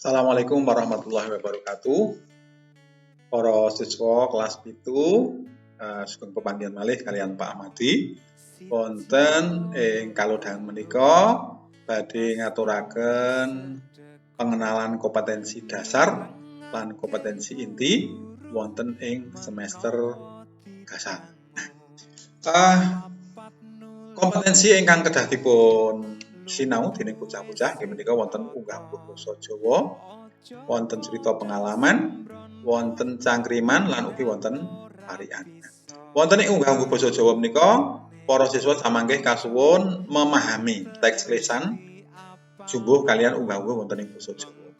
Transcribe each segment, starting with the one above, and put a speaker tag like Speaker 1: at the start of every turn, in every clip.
Speaker 1: Assalamualaikum warahmatullahi wabarakatuh. Para siswa kelas 7 sugeng pepanggihan malih kalian Pak Amadi. Wonten ing kalodhangan menika badhe ngaturaken pengenalan kompetensi dasar lan kompetensi inti wonten ing semester gasar. Kompetensi ingkang kedah dipun sinau dening bocah-bocah inggih menika wonten unggah basa Jawa, wonten cerita pengalaman, wonten cangkriman lan ugi wonten parian. Wonten ing unggah basa Jawa menika para siswa samanggih kasuwun memahami teks lisan jumbuh kalian unggah-ungguh wonten ing basa Jawa.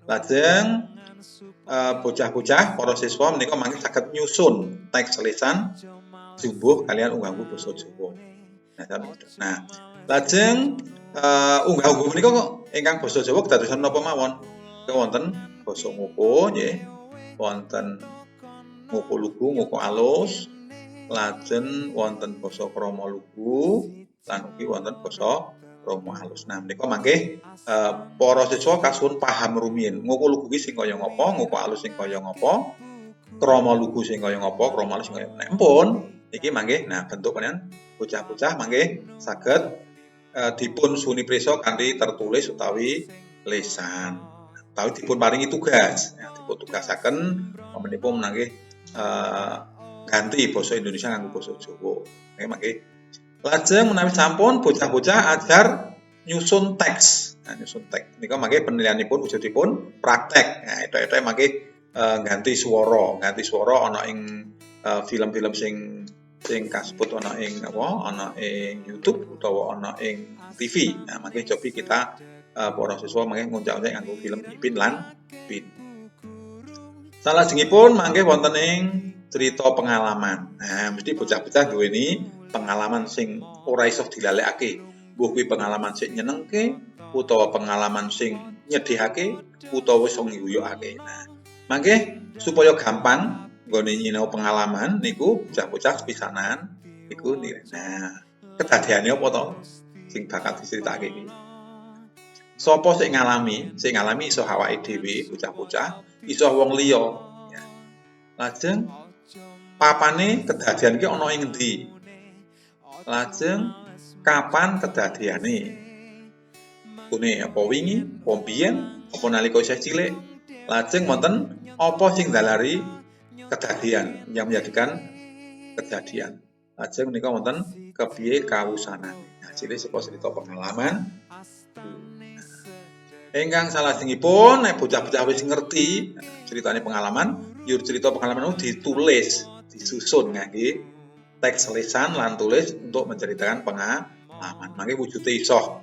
Speaker 1: Lajeng bocah-bocah para siswa menika mangke saged nyusun teks lisan jumbuh kalian unggah-ungguh basa Jawa. Nah, lajeng unggah-ungguh menika kok ingkang basa Jawa kedadosan napa mawon? Wonten basa ngoko nggih, wonten ngoko lugu, ngoko alus, lajeng wonten basa krama lugu, lan ugi wonten basa krama alus. Nah, menika mangke para siswa kasuwun paham rumiyin. Ngoko lugu ki sing kaya ngapa, ngoko alus sing kaya ngapa, krama lugu sing kaya ngapa, krama alus sing kaya ngapa. Mpun iki mangke nah bentuk kalian bocah-bocah mangke saged dipun suni prisa kanthi tertulis utawi lisan. Utawi dipun paringi tugas. Ya, dipun tugasaken menipun nggih ganti basa Indonesia nganggo basa Jawa. Mangke lajeng menawi sampun bocah-bocah ajar nyusun teks. Nah, nyusun teks nika mangke penilaianipun wujudipun praktek. Nah, itu mangke ganti swara ana ing film-film sing kasebut ana ing YouTube utawa ana ing TV. Nah, mangke cobi kita para siswa mangke ngoncak-oncak nganggo film Ipin lan Ipin. Salajengipun mangke wonten ing cerita pengalaman. Nah, mesti bocah-bocah duweni pengalaman sing ora iso dilalekake. Mbuh kuwi pengalaman sing nyenengke utawa pengalaman sing nyedhihake utawa iso ngguyokake. Nah, mangke supaya gampang nggone nyinau pengalaman niku bocah-bocah sepisanan niku nah kedadeane apa to sing bakal diceritakake iki. Sapa sing ngalami iso awake dhewe bocah-bocah, iso wong liya. Ya. Lajeng papane kedadian iki ana ing endi? Lajeng kapan kedadiane? Kune apa wingi, apa biyen, apa nalika isih cilik? Lajeng wonten apa sing dalari kedadian yang menjadikan kejadian. Lajeng menika wonten kepiye kawusanane. Nah, cilik saka cerita pengalaman. Ingkang salajengipun nek bocah-bocah wis ngerti ceritane pengalaman, yur cerita pengalaman ditulis, disusun ngangge teks lisan lan tulis untuk menceritakan pengalaman. Mangke wujude iso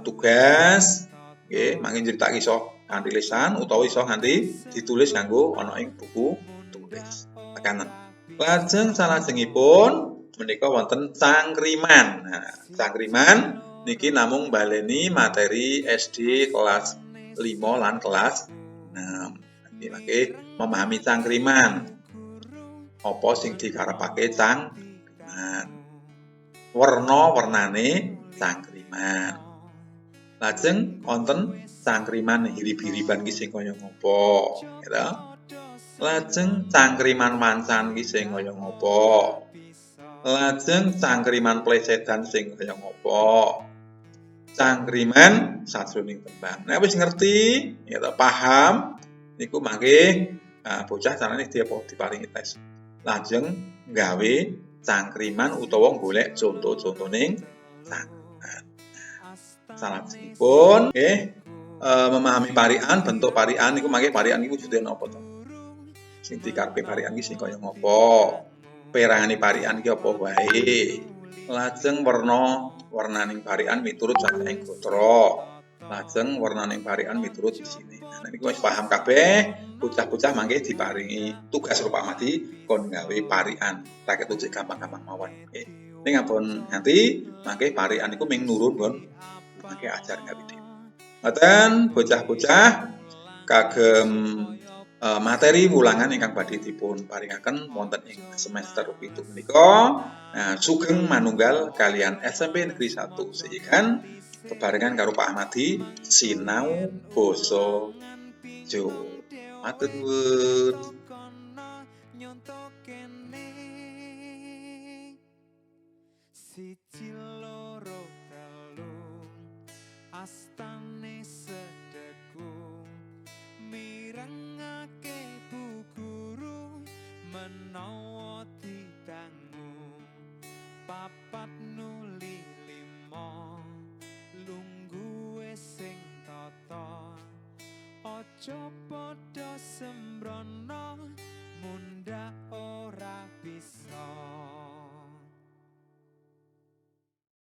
Speaker 1: tugas nggih, mangke nyritake iso kanthi lisan utawa iso nganti ditulis nganggo ana ing buku tulis. Tekanan. Lajeng salajengipun menika wonten cangkriman. Nah, cangkriman niki namung baleni materi SD kelas 5 lan kelas 6. Niki memahami cangkriman. Apa sing dikarepake cangkriman. Werna-wernane cangkriman. Lajeng wonten cangkriman hirib-hiriban ki sing kaya ngapa, gitu. Lajeng cangkriman mancan ki sing kaya ngapa. Lajeng cangkriman plesetan sing kaya ngapa. Cangkriman sajroning tembang. Nek wis ngerti, ya paham, niku mangke bocah carane diparingi tes. Lajeng nggawe cangkriman utawa golek conto-contoning cangkriman. Salajengipun nggih memahami parian, bentuk parian niku mangke parian niku wujude napa to? Sing dikarepe parian iki sing kaya ngapa? Perangane parian iki apa wae? Lajeng warnaning parian miturut saking gotra. Lajeng warnaning parian miturut isine. Nah niku wis paham kabeh, bocah-bocah mangke diparingi tugas rupa mati kon gawe parian. Tak ketujuk gampang-gampang mawon. Nggih. Ning ampun nganti mangke parian niku ming nurun kon mangke ajar gawe dhewe. Ngoten bocah-bocah kagem materi wulangan ingkang badhe dipun paringaken wonten ing semester 7 menika. Nah, sugeng manunggal kalian SMP Negeri 1 Seyegan bebarengan karo Pak Ahmadi sinau basa Jawa. Matur nuwun.
Speaker 2: Siji loro telu astane sedekung mirengake Bu Guru menawa didangu papat nuli limo lungguhe sing tata aja padha sembrono mundhak ora bisa